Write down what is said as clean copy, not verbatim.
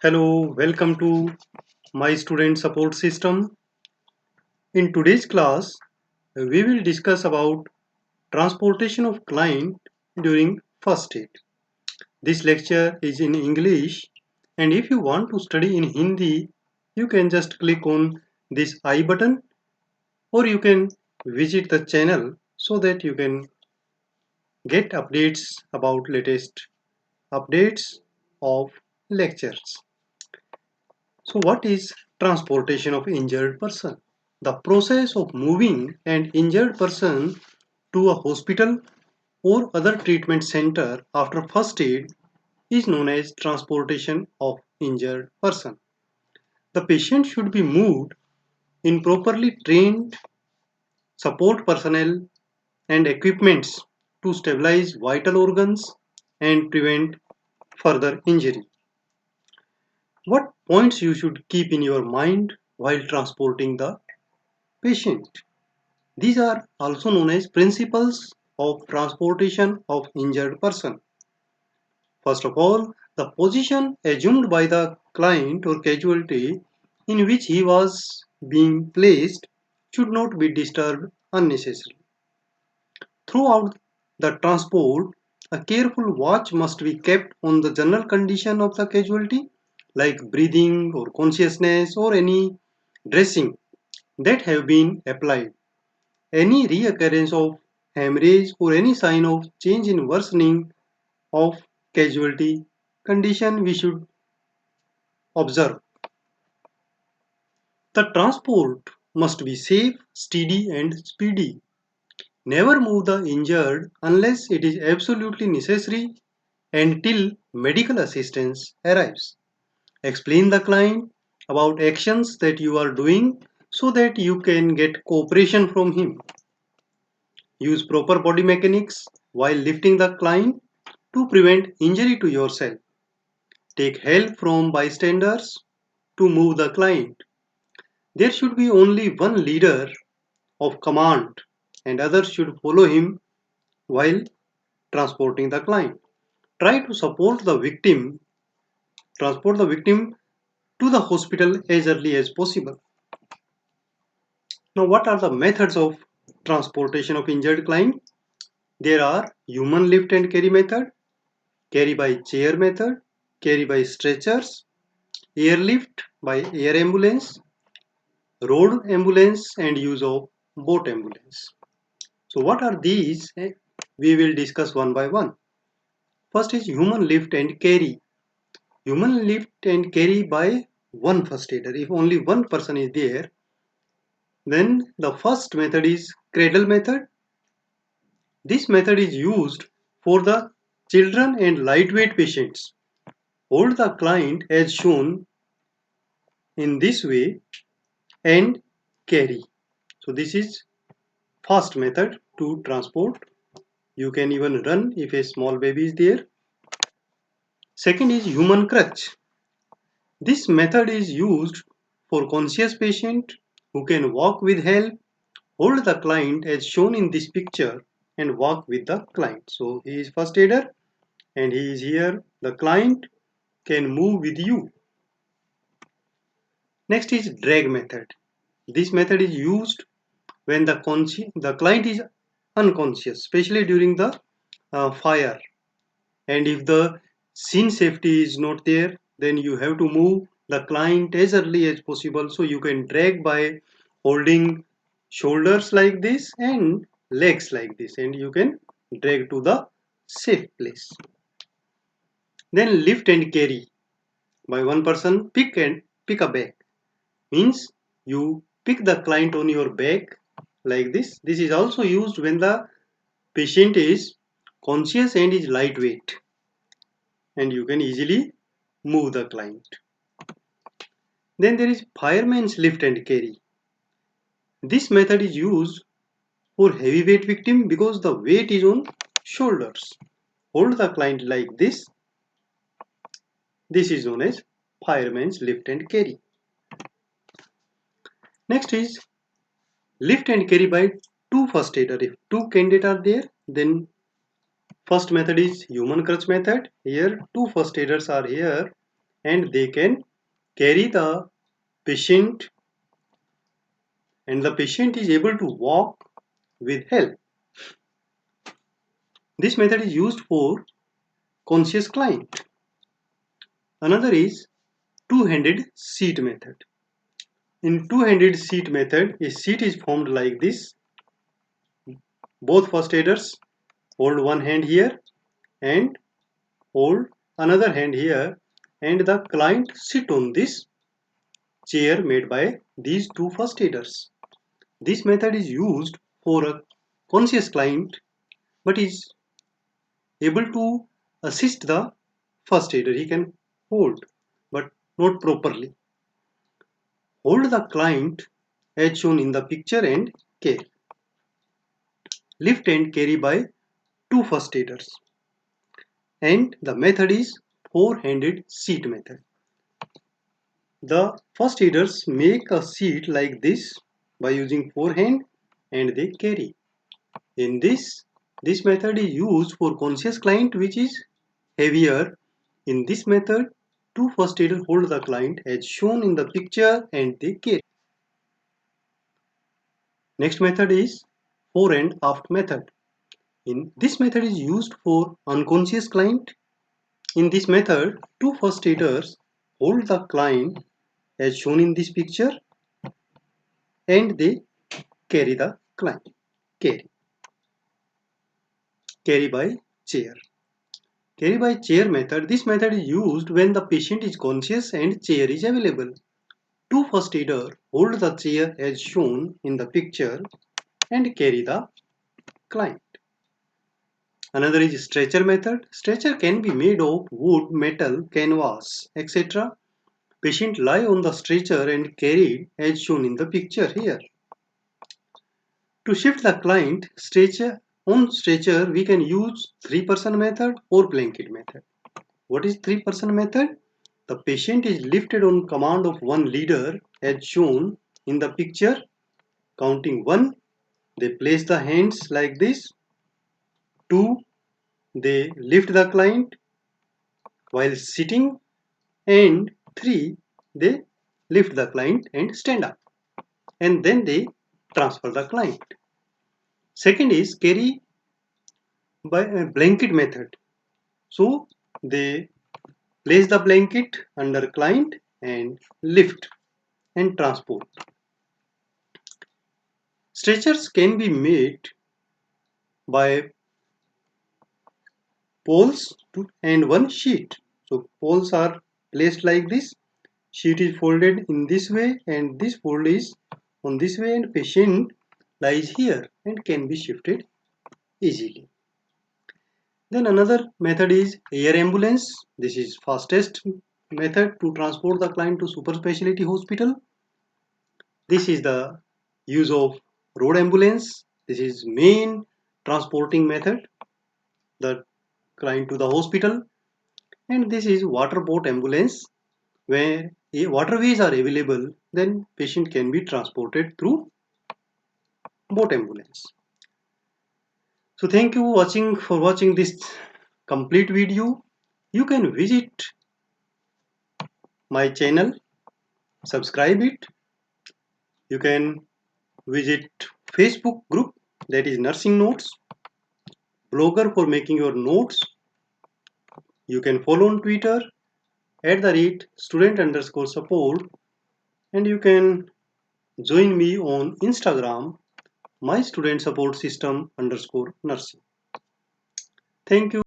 Hello, welcome to my student support system. In today's class, we will discuss about transportation of client during first aid. This lecture is in English, and if you want to study in Hindi, you can just click on this I button, or you can visit the channel so that you can get updates about latest updates of lectures. So what is transportation of injured person? The process of moving an injured person to a hospital or other treatment center after first aid is known as transportation of injured person. The patient should be moved in properly trained support personnel and equipments to stabilize vital organs and prevent further injury. What points you should keep in your mind while transporting the patient? These are also known as principles of transportation of injured person. First of all, the position assumed by the client or casualty in which he was being placed should not be disturbed unnecessarily. Throughout the transport, a careful watch must be kept on the general condition of the casualty, like breathing or consciousness or any dressing that have been applied. Any reoccurrence of hemorrhage or any sign of change in worsening of casualty condition we should observe. The transport must be safe, steady and speedy. Never move the injured unless it is absolutely necessary until medical assistance arrives. Explain the client about actions that you are doing so that you can get cooperation from him. Use proper body mechanics while lifting the client to prevent injury to yourself. Take help from bystanders to move the client. There should be only one leader of command and others should follow him while transporting the client. Try to transport the victim to the hospital as early as possible. Now, what are the methods of transportation of injured client? There are human lift and carry method, carry by chair method, carry by stretchers, airlift by air ambulance, road ambulance and use of boat ambulance. So what are these? We will discuss one by one. First is human lift and carry. Human lift and carry by one first aider. If only one person is there, then the first method is cradle method. This method is used for the children and lightweight patients. Hold the client as shown in this way and carry. So this is fast method to transport. You can even run if a small baby is there. Second is human crutch. This method is used for conscious patient who can walk with help. Hold the client as shown in this picture and walk with the client. So he is first aider and he is here. The client can move with you. Next is drag method. This method is used when the client is unconscious, especially during the fire. And if the scene safety is not there, then you have to move the client as early as possible. So you can drag by holding shoulders like this and legs like this, and you can drag to the safe place. Then lift and carry by one person. Pick a bag means you pick the client on your back like this. This is also used when the patient is conscious and is lightweight, and you can easily move the client. Then there is fireman's lift and carry. This method is used for heavyweight victim because the weight is on shoulders. Hold the client like this. This is known as fireman's lift and carry. Next is lift and carry by two first aider. If two candidates are there, then first method is human crutch method. Here two first aiders are here and they can carry the patient, and the patient is able to walk with help. This method is used for conscious client. Another is two-handed seat method. In two-handed seat method, a seat is formed like this. Both first aiders hold one hand here and hold another hand here, and the client sit on this chair made by these two first aiders. This method is used for a conscious client but is able to assist the first aider. He can hold but not properly. Hold the client as shown in the picture and carry. Lift and carry by two first aiders. And the method is four-handed seat method. The first aiders make a seat like this by using forehand and they carry. In this method is used for conscious client which is heavier. In this method, two first aiders hold the client as shown in the picture and they carry. Next method is fore and aft method. In this method is used for unconscious client. In this method, two first aiders hold the client as shown in this picture and they carry the client. Carry by chair. Carry by chair method. This method is used when the patient is conscious and chair is available. Two first aiders hold the chair as shown in the picture and carry the client. Another is stretcher method. Stretcher can be made of wood, metal, canvas, etc. Patient lie on the stretcher and carried as shown in the picture here. To shift the client on stretcher, we can use three-person method or blanket method. What is three-person method? The patient is lifted on command of one leader as shown in the picture. Counting 1, they place the hands like this. 2, they lift the client while sitting, and 3, they lift the client and stand up, and then they transfer the client. Second is carry by a blanket method. So they place the blanket under client and lift and transport. Stretchers can be made by poles and one sheet. So poles are placed like this, sheet is folded in this way, and this fold is on this way, and patient lies here and can be shifted easily. Then another method is air ambulance. This is fastest method to transport the client to super specialty hospital. This is the use of road ambulance. This is main transporting method, the client to the hospital. And this is water boat ambulance, where waterways are available, then patient can be transported through boat ambulance. So thank you for watching this complete video. You can visit my channel, subscribe it. You can visit Facebook group, that is Nursing Notes, blogger for making your notes. You can follow on Twitter @student_support, and you can join me on Instagram Mystudentsupportsystem_nursing. Thank you.